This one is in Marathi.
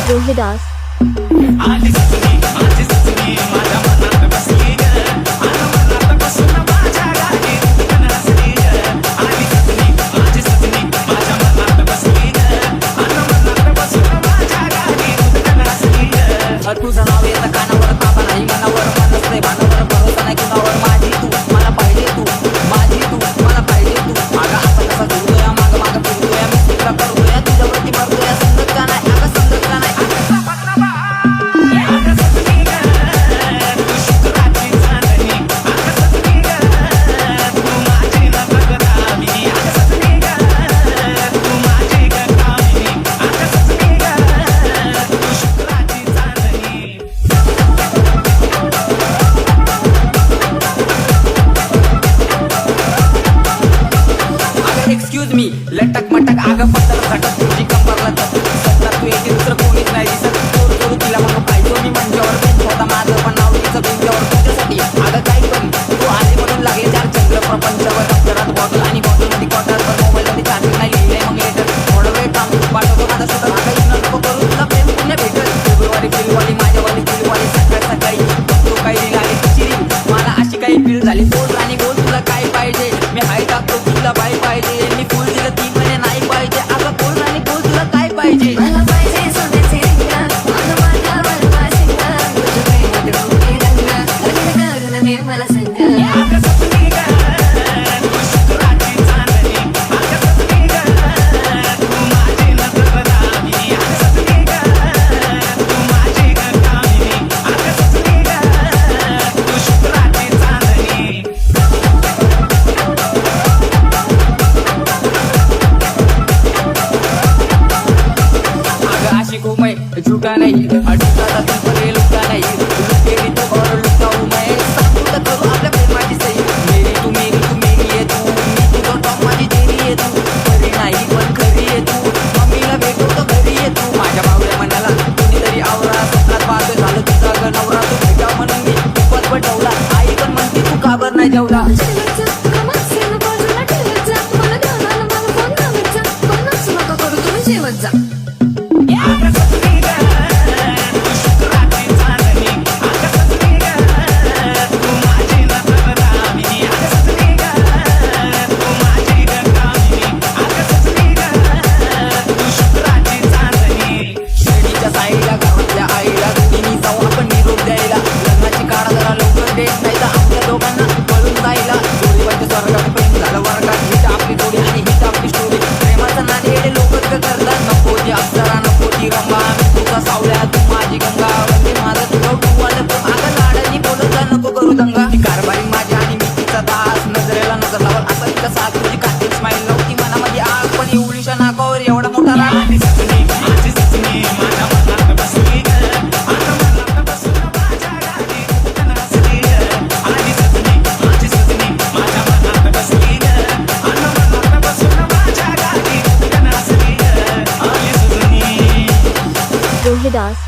रोहिदास आली सजनी माझी सजनी माझ्या मनात बसली ग आला मनात बसून माझ्या गाडी हसली ग आली सजनी माझी सजनी माझ्या मनात बसली ग आला मनात बसून माझ्या गाडी हसली ग तुझं नाव येतं कानावर ताबा नाही मनावर मन असते भानावर भरोसा नाही कुणावर माझी तू मला पाहिजे तू माझी तू मला पाहिजे तू मागा असा कसा फिरतोय माग माग फिरतोय मी सुद्धा करतोय तुझ्यावरती मरतोय समजत का नाही आता समजत का नाही एक्सक्यूज मी लटक मटक आग पत्तर झटक तुझी कंबरला सत्ता तू येते दुसरं कोणीच नाही दिसत चोरू चोरू तिला मग पाहिजे मी मंचावर बेंच होता माझं पण नाव तिचं बेंचावर तुझ्यासाठी अगं काही पण तू आधी म्हणून लागले चार चंद्र प्रपंचावर दप्तरात बॉटल आणि बॉटल मध्ये क्वार्टरवर मोबाईल मध्ये चार्जिंग नाही लिहिलंय मग लेटर थोडं वेळ काम पाठवतो माझा स्वतः मागा येऊन नको करू तुला प्रेम पुण्य भेटल फेब्रुवारी फिलवाली माझ्यावाली फिलवाली सकाळ सकाळी तो काही रील आली तिची रील मला अशी काही फील झाली बोल आणि बोल तुला काय पाहिजे मी हाय टाकतो तुला बाय पाहिजे मी फुल दिलं 3 महिने नाही पाहिजे अगं बोल आणि बोल तुला काय पाहिजे मला पाहिजे सोन्याचे रिंगण माझं माझ्यावर वासिंगण तुझ्या प्रेमात डोके रंग लग्न करून मी मला संग झूठा नहीं अटूटा था तुम पर ये लुका नहीं लुकेगी तो और लुका हूँ मैं सब कुछ करूँ आपल्या प्रेमाची सही मेरी तू मेरी है तू मी तुझं टॉप माझी जेरी आहे तू खरी नाही पण खरी आहे तू मम्मीला भेटो तर घरी आहे तू माझ्या भावल्या मनाला कोणीतरी आवरा स्वप्नात पाहतोय झालं तुझा ग नवरा तू भेटा म्हणून मी खूपच पटवला आई पण म्हणते तू का बरं नाही जेवला जेवत जा एवढा मोठा आली सजनी माझी सजनी माझ्या मनात बसली ग आला मनात बसून माझ्या गाडी हसली ग आली सजनी माझी सजनी माझ्या मनात बसली ग आला मनात बसून माझ्या गाडी हसली ग आली सजनी रोहिदास